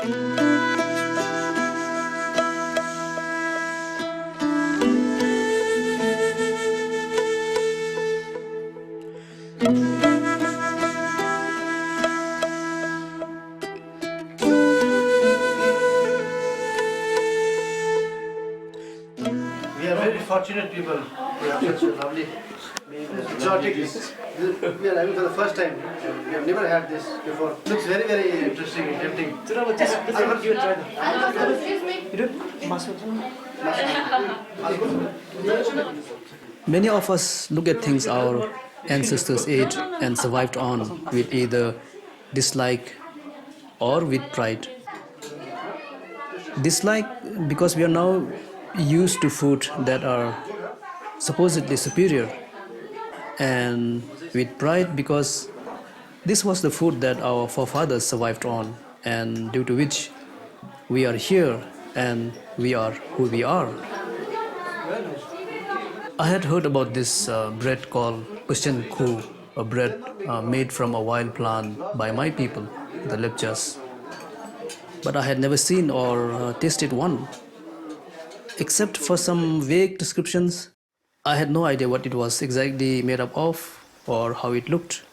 We are very fortunate people who have such a lovely exotic. We are having for the first time. We have never had this before. Looks very, very interesting and tempting. Many of us look at things our ancestors ate and survived on with either dislike or with pride. Dislike because we are now used to food that are supposedly superior, and with pride because this was the food that our forefathers survived on and due to which we are here and we are who we are. I had heard about this bread called Pushen, a bread made from a wild plant by my people, the Lepchas. But I had never seen or tasted one. Except for some vague descriptions, I had no idea what it was exactly made up of or how it looked.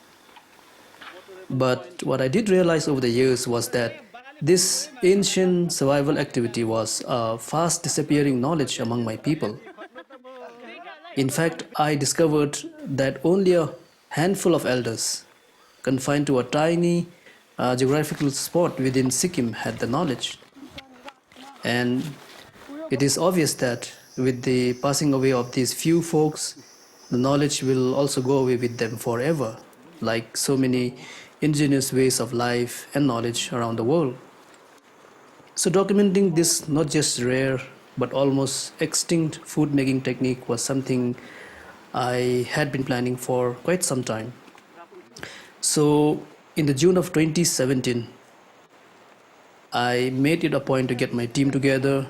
But what I did realize over the years was that this ancient survival activity was a fast disappearing knowledge among my people. In fact, I discovered that only a handful of elders, confined to a tiny geographical spot within Sikkim, had the knowledge. And it is obvious that with the passing away of these few folks, the knowledge will also go away with them forever, like so many indigenous ways of life and knowledge around the world. So documenting this not just rare but almost extinct food making technique was something I had been planning for quite some time. So in the June of 2017, I made it a point to get my team together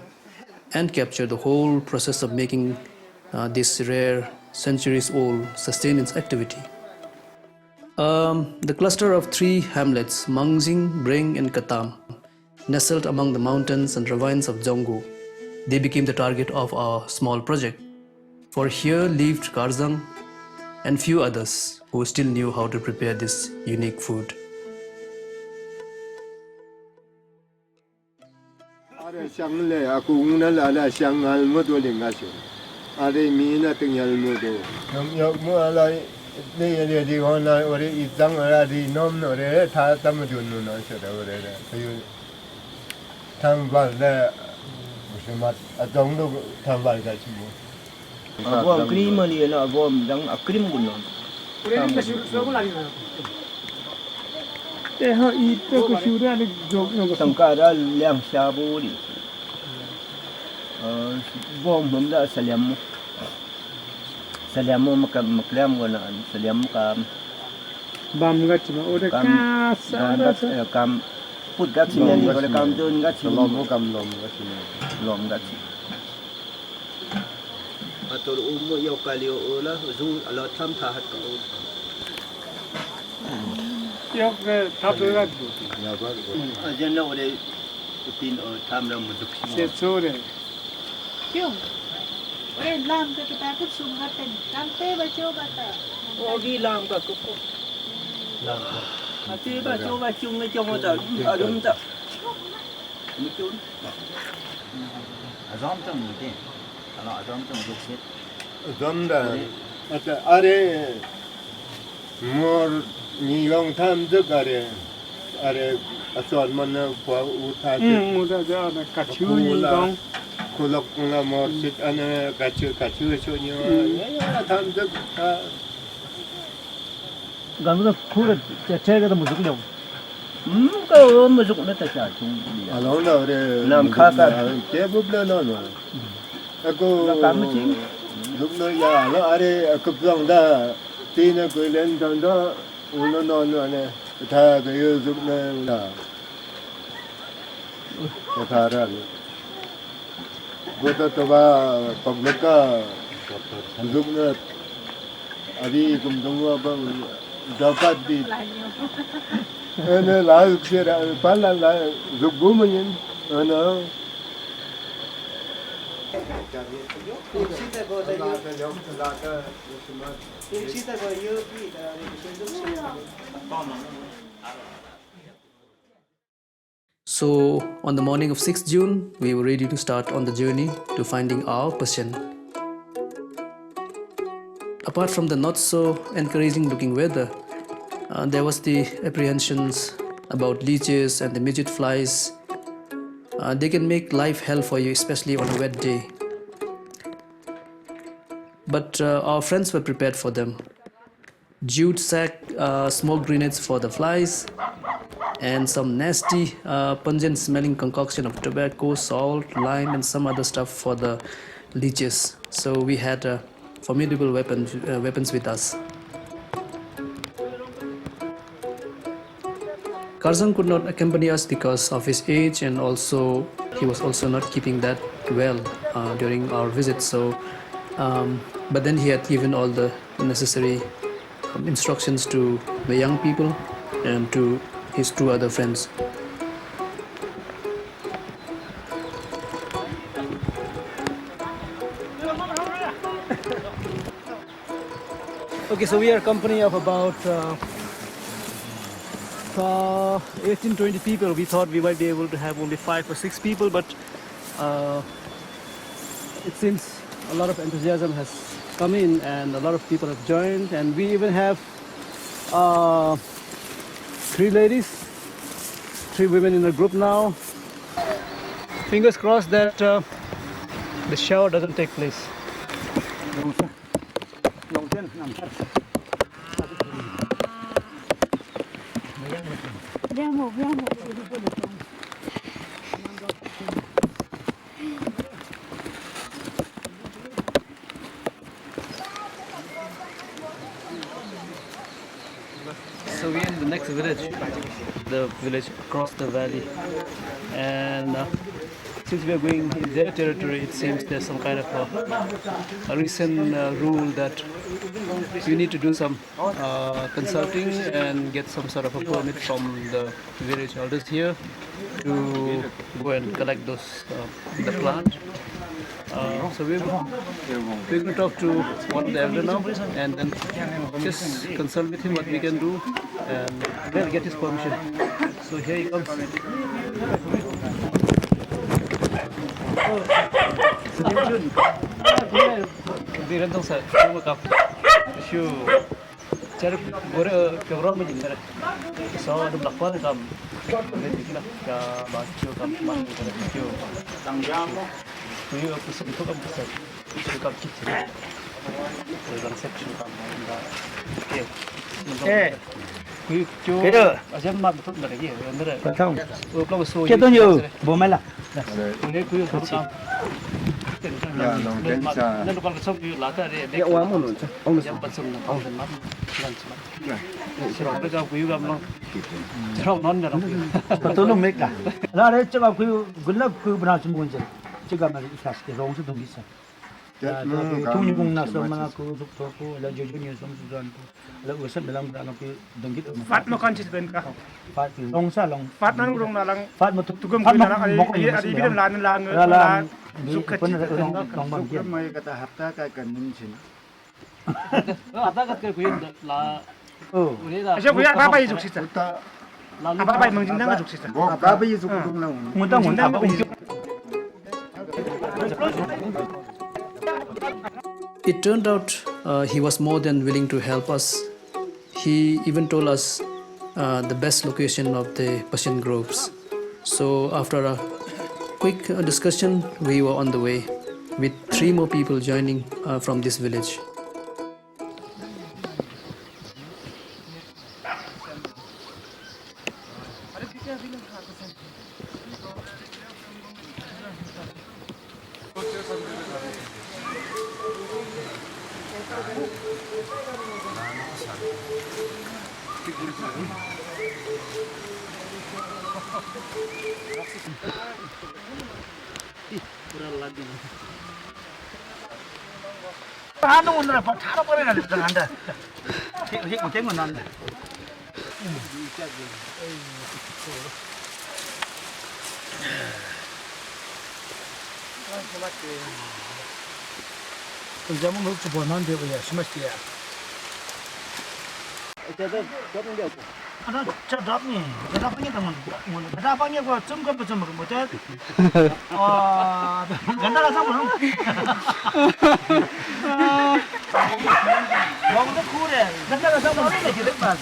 and capture the whole process of making this rare centuries-old sustenance activity. The cluster of three hamlets, Mangjing, Breng and Katam, nestled among the mountains and ravines of Jongu, they became the target of our small project. For here lived Karzang and few others who still knew how to prepare this unique food. more long time are asal mana kuah utat. Ada kacu ni dong. Kulak kula morsit ana kacu sonya. Ya tham dek. Gambar kulit cecah kita masuk lewat. Kau masuk nanti cah cung. Alon dah ada. Nam kakak. Cebu belah no. Aku. Kamu cing. Dulu ya, lo are aku pulang dah. Tina kuilen dah. Ulo no ane. Tha kayu dulu na. Tharan. Gota toba paglaka. Dulu Adi kumtungwa bang dapat di ene la sera pala la zubumun ana So, on the morning of 6th June, we were ready to start on the journey to finding our Pushen. Apart from the not so encouraging looking weather, there was the apprehensions about leeches and the midget flies. They can make life hell for you, especially on a wet day. But our friends were prepared for them. Jute sack smoke grenades for the flies, and some nasty, pungent smelling concoction of tobacco, salt, lime, and some other stuff for the leeches. So we had formidable weapons with us. Karzan could not accompany us because of his age, and also he was also not keeping that well during our visit. But then he had given all the necessary instructions to the young people and to his two other friends. Okay, so we are a company of about 18-20 people. We thought we might be able to have only 5 or 6 people, but it seems a lot of enthusiasm has come in and a lot of people have joined, and we even have 3 ladies, 3 women in a group now. Fingers crossed that the shower doesn't take place. So we are in the next village, the village across the valley, and since we are going in their territory, it seems there's some kind of a recent rule that you need to do some consulting and get some sort of a permit from the village elders here to go and collect those the plant. So we're going to talk to one of the elders now and then just consult with him what we can do and we'll get his permission. So here he comes. Di rentong sa cuma kap shu cara gore ke orang menjadi so ada belakang kam ini kita ke baca kam mana kita tangjam kuyu aku sebut kam besar itu kam kecil dalam section kam kuyu cuy asyam mak betul dah lagi bener Betul. pelak so Kita tunjuk, boleh lah. ini kuyu kam ya no densa nên con sông như lá cà để Uang mana? Om yang pasang na pang dan serok dekat kuyu gam long serok non dah long Betul lu mek lah. Lah ada cakap kuyu gulab kuyu benar semua je. Cakap mari ikhlas ke rong tu bisa. Tunggu kung nasa mana ku doktor ku la jojo ni som sudan ku la usan dalam dalam ku dengkit Fat mo kan cis ben ka. fat long sa long Fat nan rong na lang. fat mo tuk Tugum ko na lang ay bidam lan lang la sukat long bang dia mai kata hafta ka kan nin chin apa kat kuyu la oh Asya kuya apa ba yuk sisa. ta Apa ba mong jindang yuk sisa. bo ka ba yisu ku dong lang muntah muntah apa It turned out he was more than willing to help us. He even told us the best location of the Pushen groves. So after a quick discussion, we were on the way with 3 more people joining from this village. Ano una pa tara pa rin na anda. Hik mo tengo nanda. Zaman lúc chụp bọn nó bây giờ xem mất Ada cadap ni, cadap ni teman. Cadap ni gua cuma kau cuma kau macam. Ganda lah sama. Bang tu kure, ganda lah sama ni lagi dekat.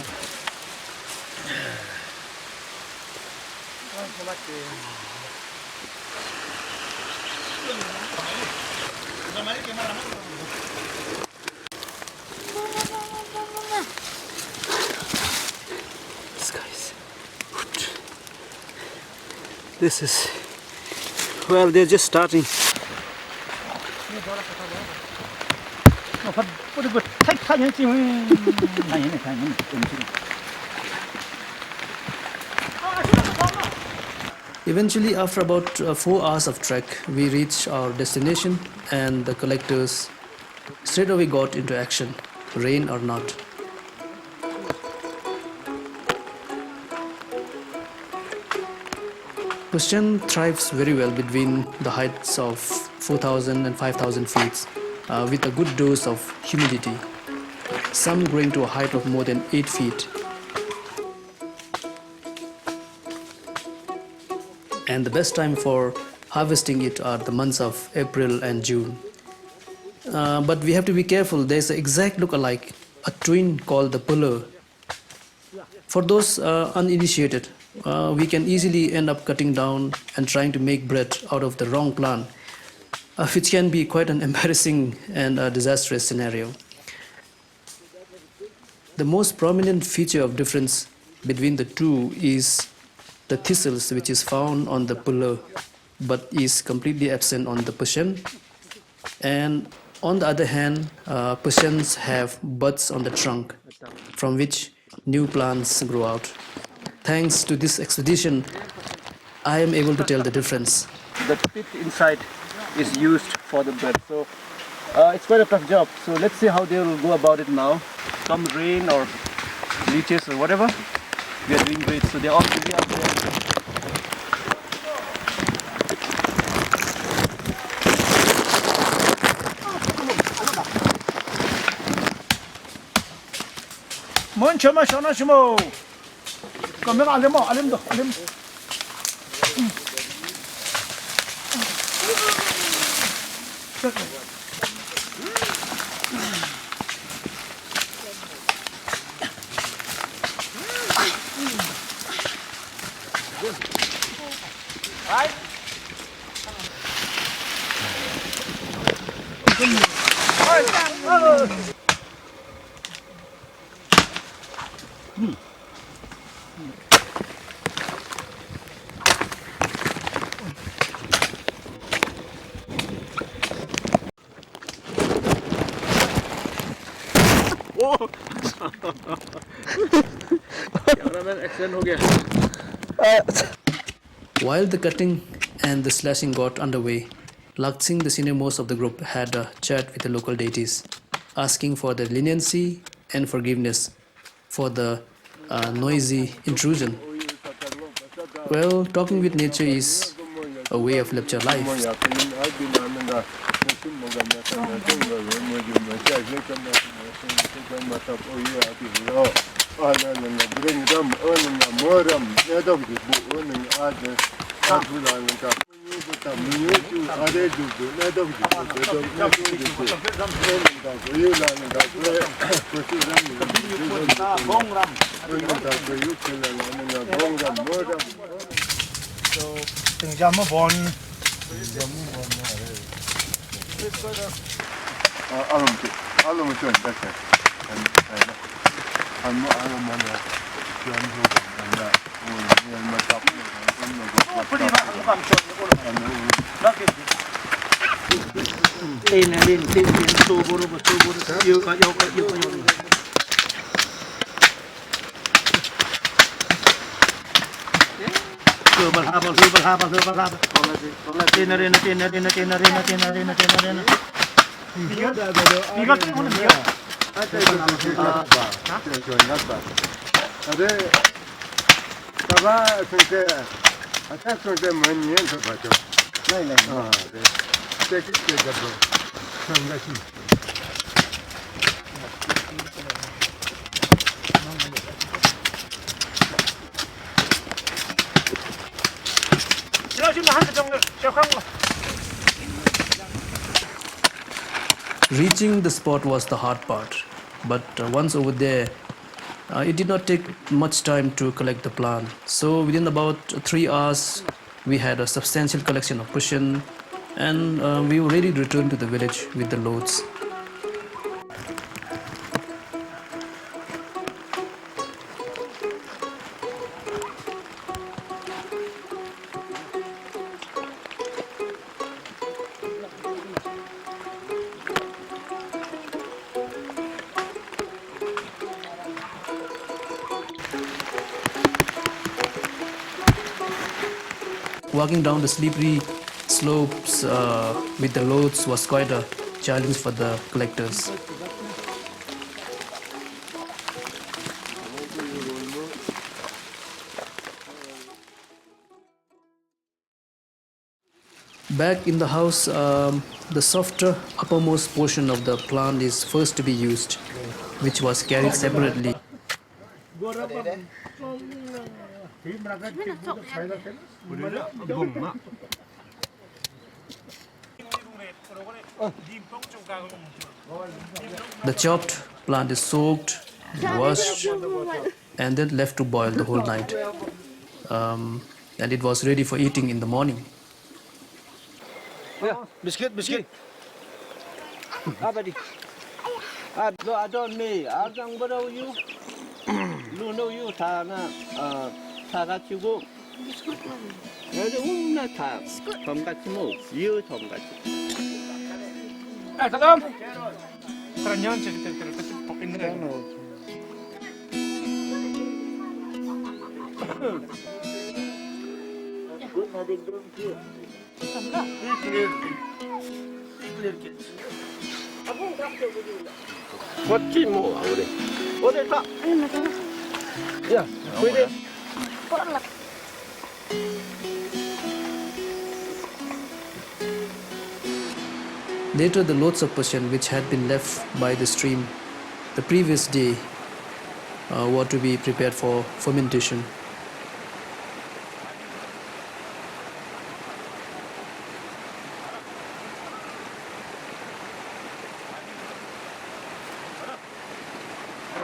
This is, well, they're just starting. Eventually, after about 4 hours of trek, we reached our destination and the collectors straight away got into action, rain or not. Pushen thrives very well between the heights of 4,000 and 5,000 feet with a good dose of humidity, some growing to a height of more than 8 feet. And the best time for harvesting it are the months of April and June. But we have to be careful, there's an exact look-alike, a twin called the puller. For those uninitiated, we can easily end up cutting down and trying to make bread out of the wrong plant, which can be quite an embarrassing and disastrous scenario. The most prominent feature of difference between the two is the thistles, which is found on the puller but is completely absent on the Pushen. And on the other hand, Pushens have buds on the trunk from which new plants grow out. Thanks to this expedition, I am able to tell the difference. The pit inside is used for the bread, so it's quite a tough job. So let's see how they will go about it now. Come rain or leeches or whatever, we are doing great. So they're all busy out there. Mon chama shona shmo. Kami alim do. While the cutting and the slashing got underway, Laksing, the senior-most of the group, had a chat with the local deities, asking for their leniency and forgiveness for the noisy intrusion. Well, talking with nature is a way of Lepcha life. 가봐 그때 아까 그때 뭔 년도 봤죠. नहीं नहीं 아, 네. 그때 잡고 상가시. 지금 한 정도 시작한 거. Reaching the spot was the hard part, but once over there, it did not take much time to collect the plant. So within about 3 hours, we had a substantial collection of Pushen, and we were ready to return to the village with the loads. Walking down the slippery slopes with the loads was quite a challenge for the collectors. Back in the house, the softer uppermost portion of the plant is first to be used, which was carried separately. The chopped plant is soaked, washed, and then left to boil the whole night. And it was ready for eating in the morning. Biscuit. Abadi. I don't me. I don't know you. No, no, you. Tana. Tana chigo. Ada umna ta. Tom같이 뭐. You tom같이. 잠깐. 그런 년째 그때 있는 What more? What is that? Yeah. With it. Later, the loads of Pushen which had been left by the stream the previous day were to be prepared for fermentation.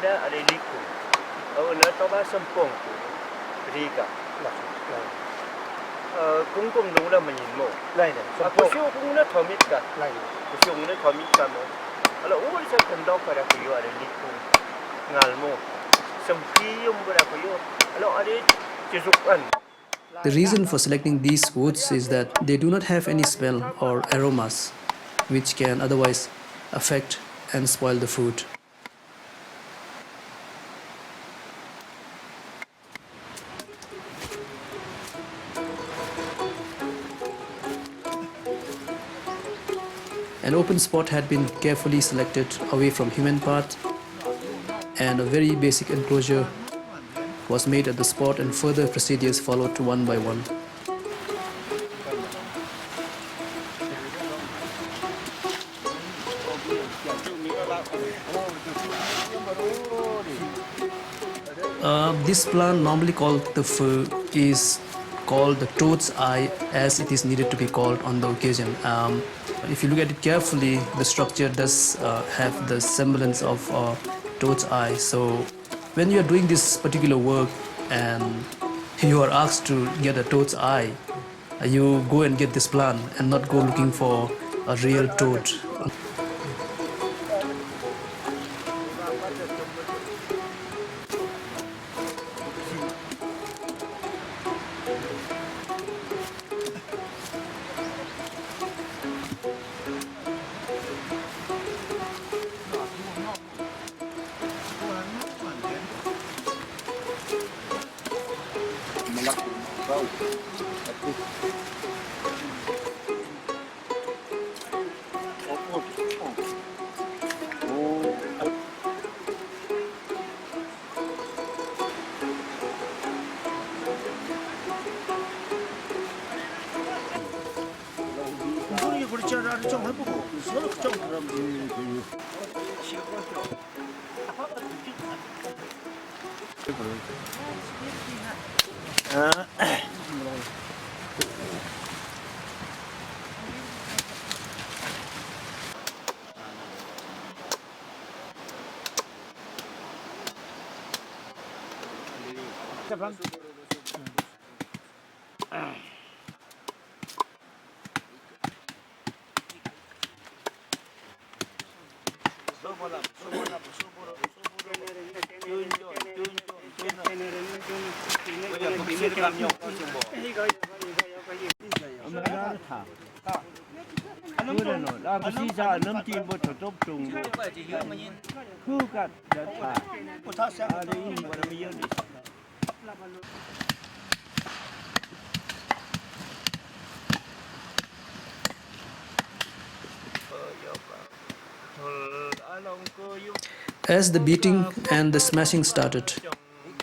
Ada liku. Ở toba sempong riga. Kung đúng là mình nhìn mồ. नहीं नहीं Pushu cũng nó thomit cả. Pushu nó thomit cả mồ. Alo ul sa kendok pada kuyo ada liku. Ngal mo. Sempiyum pada kuyo. Alo ada cisukan. The reason for selecting these woods is that they do not have any smell or aromas which can otherwise affect and spoil the food. An open spot had been carefully selected away from human path, and a very basic enclosure was made at the spot, and further procedures followed one by one. This plant, normally called the fir, is called the toad's eye, as it is needed to be called on the occasion. If you look at it carefully, the structure does have the semblance of toad's eye. So when you are doing this particular work and you are asked to get a toad's eye, you go and get this plant and not go looking for a real toad. As the beating and the smashing started,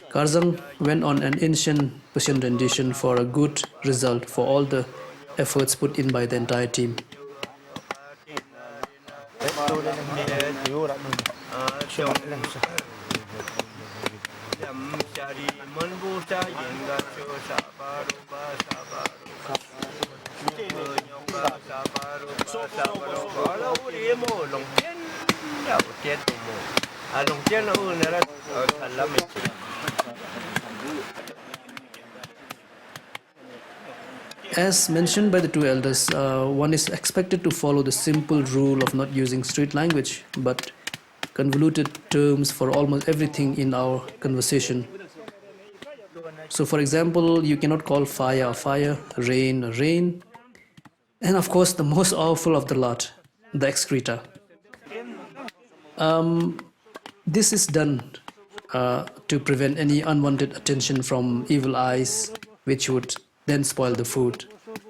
Karzang went on an ancient Pushen rendition for a good result for all the efforts put in by the entire team. As mentioned by the two elders, one is expected to follow the simple rule of not using street language, but convoluted terms for almost everything in our conversation. So, for example, you cannot call fire a fire, rain a rain, and of course, the most awful of the lot, the excreta. This is done to prevent any unwanted attention from evil eyes, which would then spoil the food.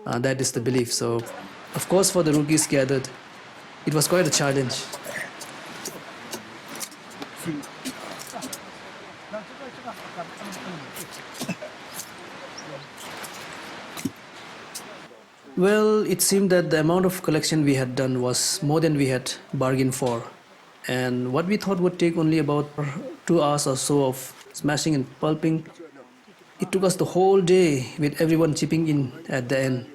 That is the belief. So, of course, for the rookies gathered, it was quite a challenge. Well, it seemed that the amount of collection we had done was more than we had bargained for. And what we thought would take only about 2 hours or so of smashing and pulping, it took us the whole day with everyone chipping in at the end.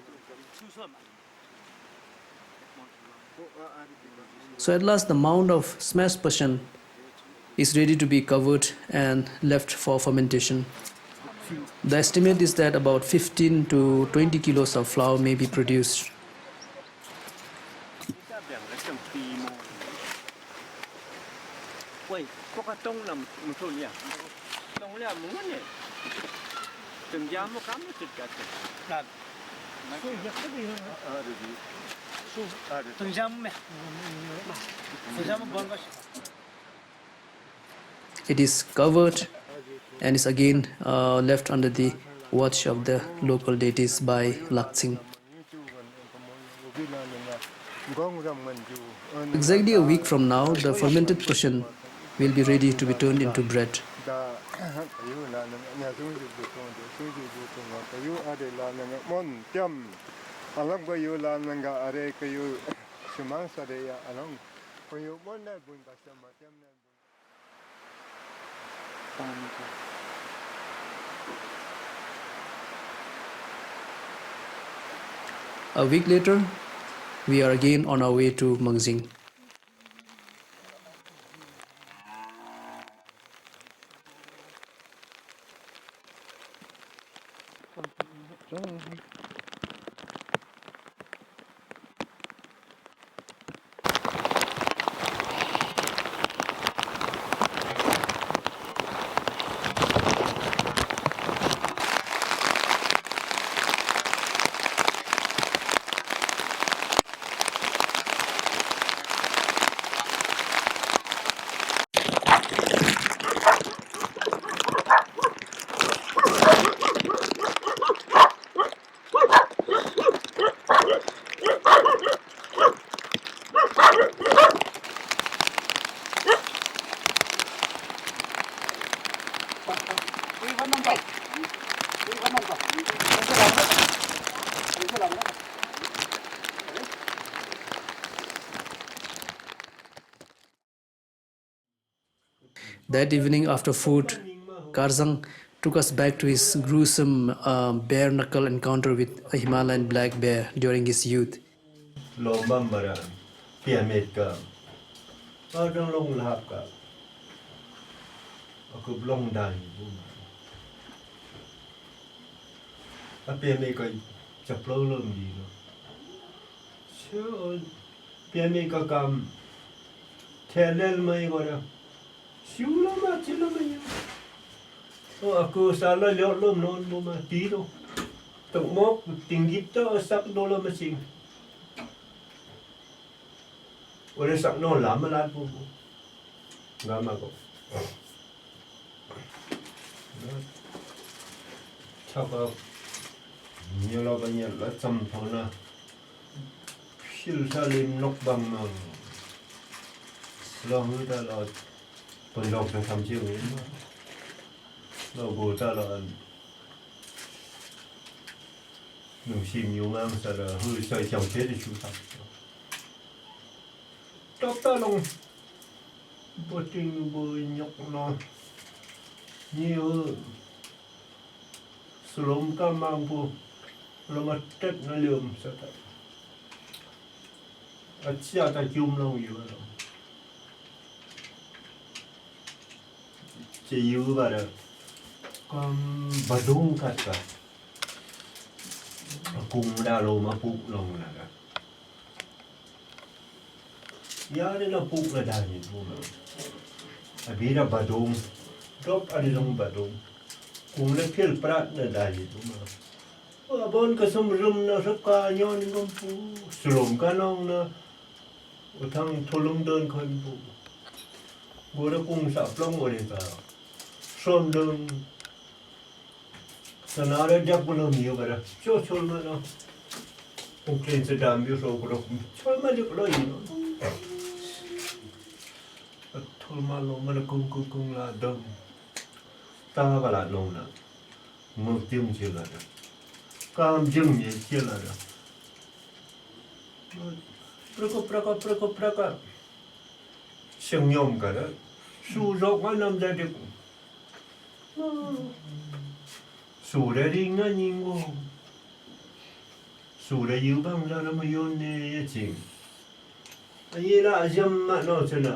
So at last the mound of smashed Pushen is ready to be covered and left for fermentation. The estimate is that about 15 to 20 kilos of flour may be produced. It is covered and is again left under the watch of the local deities by Laktsing. Exactly a week from now, the fermented Pushen will be ready to be turned into bread. A week later, we are again on our way to Mengzing. That evening after food, Karzang took us back to his gruesome bare-knuckle encounter with a Himalayan black bear during his youth. ลมบัมบาระเปียเมดกับก็ต้องลงลาบกับก็ลงได้บุ้มเปียเมดก็จะปลื้มเริ่มดีเนาะเชื่อเปียเมดก็กำแทนเล่นไม่ก็ได้ชิวแล้วมาชิวแล้วไม่ยังก็สารเลี้ยวเริ่มนอนบุ้มตีดูตกมอกติงยิบเตอร์สักโดนแล้วมาสิงวันนี้สักโน่นหลามมาลาดปุ๊บงามาก็ชอบก็เนี่ยเราก็เนี่ยเราจำพอนะพิลซาลิมนกบังมังเราไม่ได้เราเป็นเราจะทำเชื่อนี้เราบูตาเราหนุ่มชิมอยู่มามันจะเฮ้ยใส่จังเทศชูทับตบตาลงบดิงบยกนอนนี่สลมก็มังพูเรามาเต็ดนั่นเลื่อมสักอาเชียตะจุ่มลงอยู่แล้วจะอยู่บ้านก็บดุงกัดกันกุมดาโลมาปุกลงนะครับยาเนี่ยเราปุกระดานี่พูดอันนี้เราบดุงรบอันนี้ลงบดุงกุมเล็กเที่ยวปราดเนี่ยได้ยินมาบนก็สมรุมนะสักกาย้อนก็ปูสลมกันน้องนะทั้งทุลุงเดินคนปูบัวกุ้งสับลงอะไรก็ส้มเดินสนาเรื่องจับบุญมีอยู่กันนะช่วยช่วยมาเนาะผมเคยจะดามอยู่โซ่ก็ช่วยมาเรียบร้อยเนาะทุลมาลงมันกุ้งละดมตาบลาลงนะมือจิ้มเชื่อละกามจิ้มเนี่ยเชื่อละประกอบเสียงยอมกันนะสู้รบมันน้ำใจเด็กสู้ได้ดีงั้นยิงกูสู้ได้อยู่บ้างแล้วไม่ยอมเนี่ยจริงอันนี้ละจำมาโน่นชนะ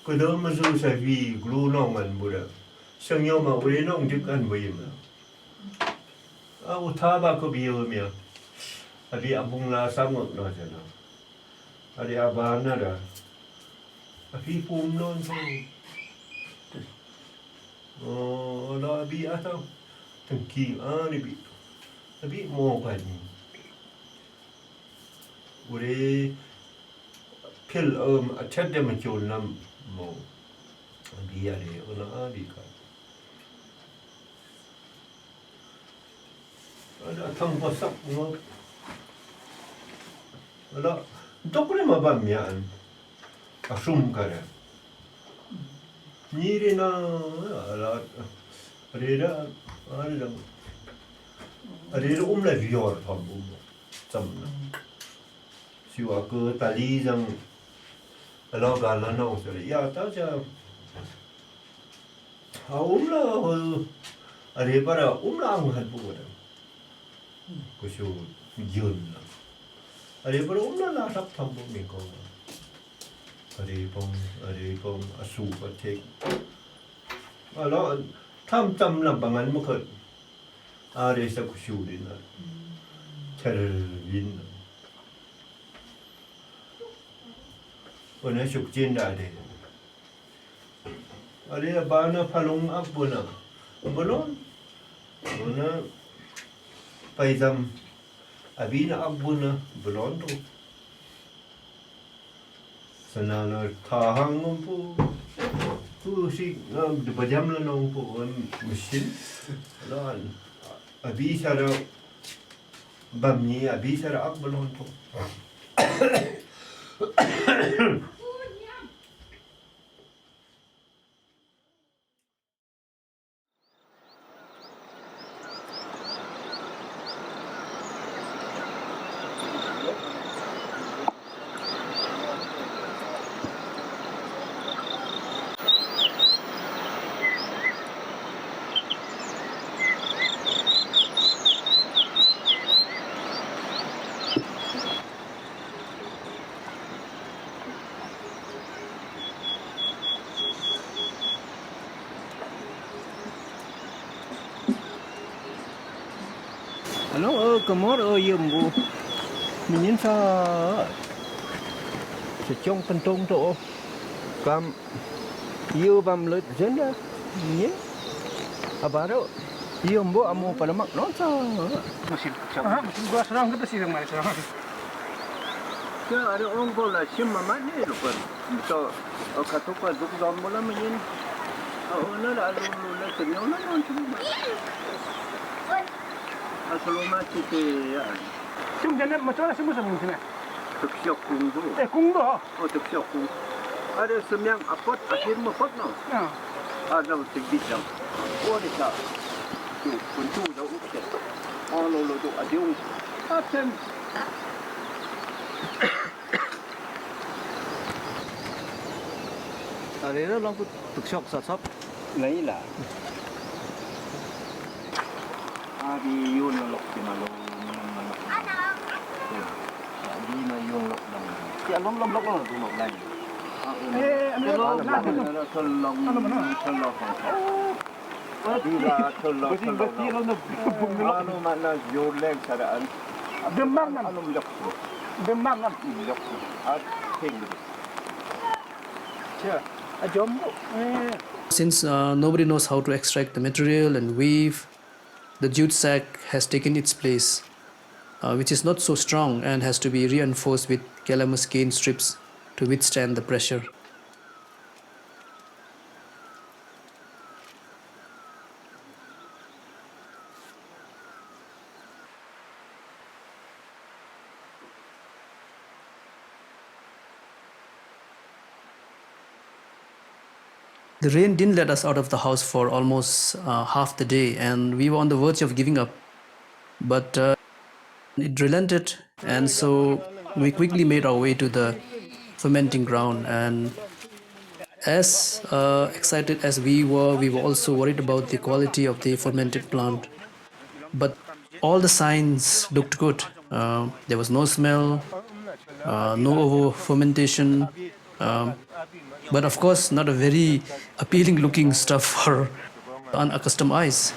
ก็เดินมาสู้ใส่วีกลูน้องมันบุระเสียงยอมมาวันนี้น้องดึกอันไว้มาเอาท่าบ้าก็เบี้ยวเมียอันนี้อาบุงลาสังก์น่าจะนะอันนี้อาบานน่ะนะอันนี้ปุ่มนอนก็โอ้ลาบีอาทั้งทั้งกี่นี่บีอันนี้มองกันวันนี้พิลเช็ดเดมันโจรน้ำมองอันนี้อะไรอันนี้กันทั้งภาษาเนาะแล้วどこでもばんみやんあしゅんからにれなあれだあれだあれだ来ビオルทำจำนะสิว่าคือตาลีจังเราการละน้องเสร็จยาตาจะเอาละอะไรปะละละอังหันปุ๊บก็ชูยืนละอะไรปะละละรับทำปุ๊บมีก็อะไรปงอสูรเทคแล้วทำจำลำบางอันมันก็อะไรสักชูดินะเทเลวินวันนี้ฉุกจินได้เลยอะไรบ้านน่ะพลุงอักบุญน่ะบุญน่ะไปทำอาบีน่ะอักบุญน่ะบุญตัวสนานท่าหางงผู้สิดูประจำแล้วน้องผู้มุสินแล้วอาบีสระบะหมี่อาบีสระอักบุญตัว Ano kamor yembu. Minyin sa chong pentong to. Kam yêu bam lut jenda. Ni. Abaro. Yembu amu palamak non sa. Mesin. Mesin gua serang kita sih kemarin serang. Ke ada orang bola sim mama ni lupa. So katupa duk dom bola minyin. Na lalu na kenyo na non cuma. Asal mati ke ya. Cuma jangan macam mana semua semua sini. Tersiok kunggu. Kung do. Oh tersiok kung. Ada semyang apot akhir mepot no. Ada tinggi jam. Oh ni tak. Tu kuntu dah ukse. Oh lo tu adiung. Atem. Ada ni lang tersiok sasap. Lain lah. Abi yun lok di malo. Abi na yun lok lang. Kaya lom lok lang tu lok lain. Tolong. Abi lah tolong. Ano mana yun lang saraan. Dembangan. Ano lok. Dembangan. Lok. At tinggi. Cia. Since nobody knows how to extract the material and weave, the jute sack has taken its place, which is not so strong and has to be reinforced with calamus cane strips to withstand the pressure. The rain didn't let us out of the house for almost half the day, and we were on the verge of giving up. But it relented, and so we quickly made our way to the fermenting ground. And as excited as we were also worried about the quality of the fermented plant. But all the signs looked good. There was no smell, no over fermentation. But of course, not a very appealing looking stuff for unaccustomed eyes.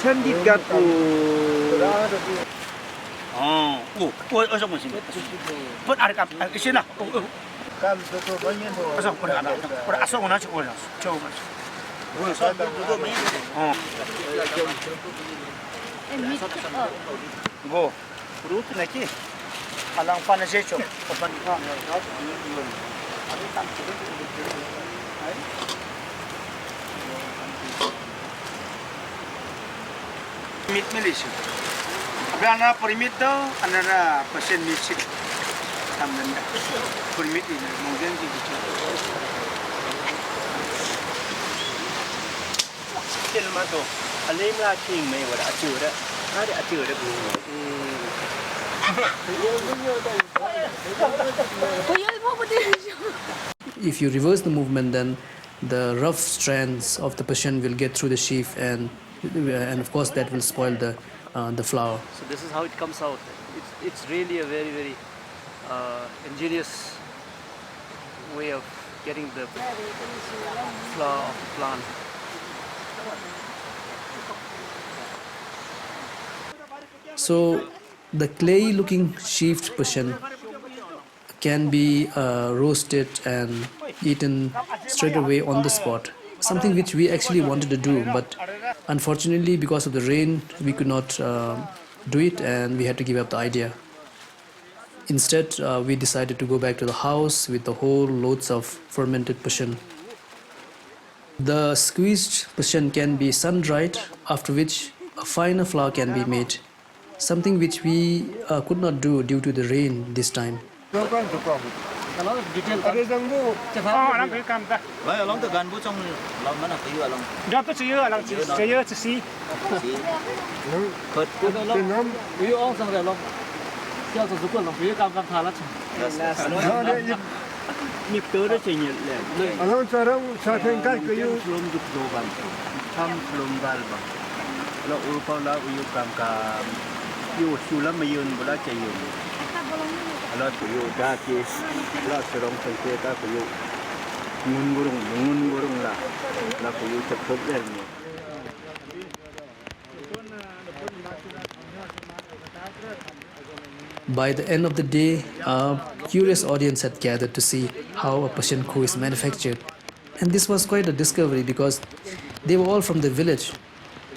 천디가고 Go. Route lagi. Alang panas itu. Meat Malaysia. Abang permit tu, anda persen misik. Tamdan permit ini mungkin gitu. Kelma tu, alim lah king mai wala acur dah. Ada acur dah bu. If you reverse the movement, then the rough strands of the Pushen will get through the sheaf, and of course that will spoil the flour. So this is how it comes out. It's really a very, very ingenious way of getting the flour of the plant. So the clay looking sheafed Pushen can be roasted and eaten straight away on the spot. Something which we actually wanted to do, but unfortunately because of the rain we could not do it, and we had to give up the idea. Instead we decided to go back to the house with the whole loads of fermented Pushen. The squeezed Pushen can be sun-dried, after which a finer flour can be made. Something which we could not do due to the rain this time. By the end of the day, a curious audience had gathered to see how a Pushen khu is manufactured. And this was quite a discovery because they were all from the village,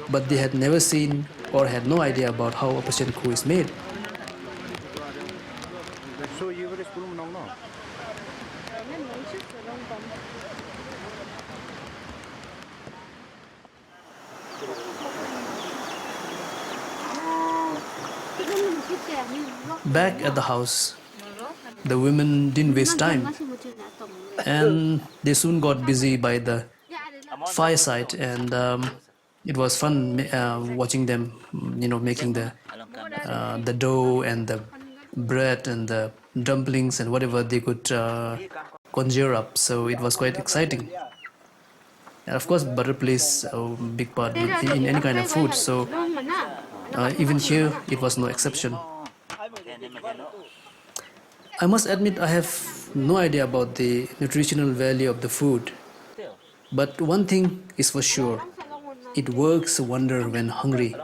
but they had never seen or had no idea about how a Pushen khu is made. Back at the house, the women didn't waste time, and they soon got busy by the fireside, and it was fun watching them, making the dough and the bread and the dumplings and whatever they could conjure up. So it was quite exciting. And of course, butter plays a big part in any kind of food. So even here, it was no exception. I must admit, I have no idea about the nutritional value of the food. But one thing is for sure, it works a wonder when hungry.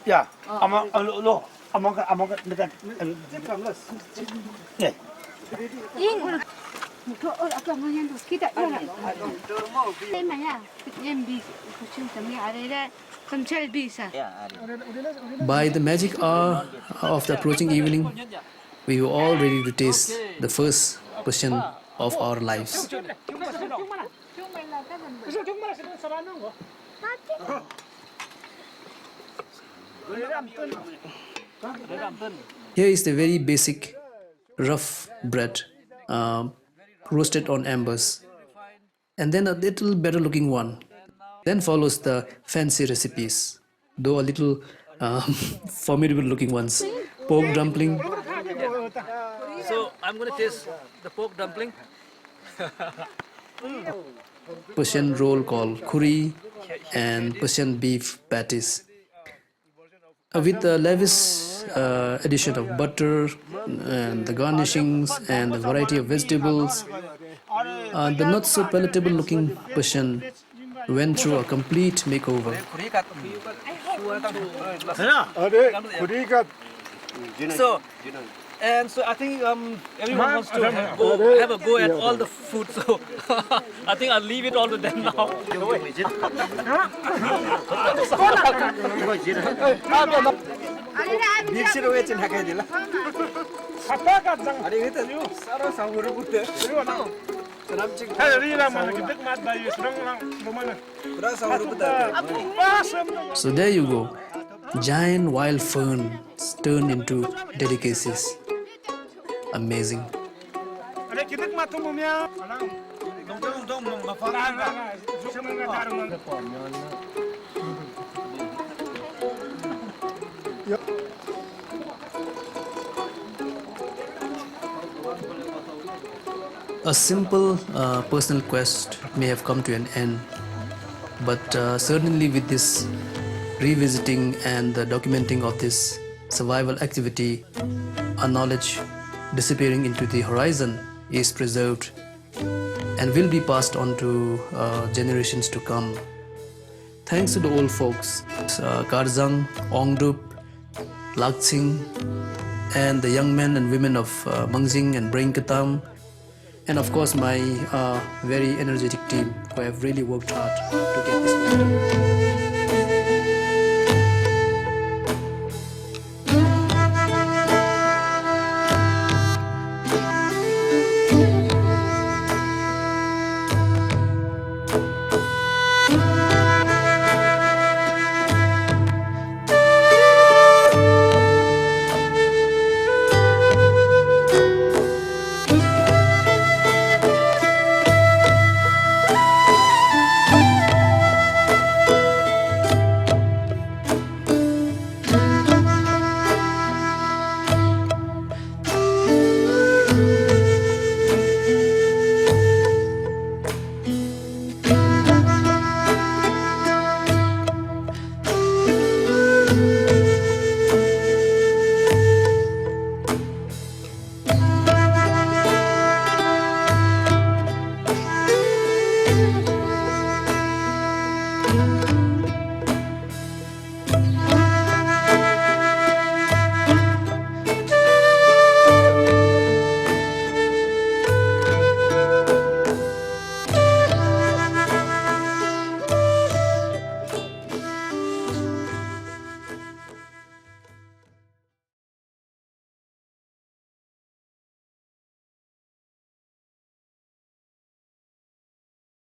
Yeah, By the magic hour of the approaching evening, we were all ready to taste the first Pushen of our lives. Here is the very basic rough bread roasted on embers, and then a little better looking one. Then follows the fancy recipes, though a little formidable looking ones. Pork dumpling. So I'm going to taste the pork dumpling. Pushen roll called kuri, and Pushen beef patties. With a lavish addition of butter and the garnishings and a variety of vegetables, the not so palatable looking Pushen went through a complete makeover. So I think everyone wants to have a go at all the food, so I think I'll leave it all to them now. So there you go. Giant wild ferns turned into delicacies. Amazing. A simple personal quest may have come to an end, but certainly with this revisiting and the documenting of this survival activity, our knowledge disappearing into the horizon is preserved and will be passed on to generations to come. Thanks to the old folks, Karzang, Ongdup, Laktsing, and the young men and women of Mangjing and Brainkatam, and of course my very energetic team who have really worked hard to get this done.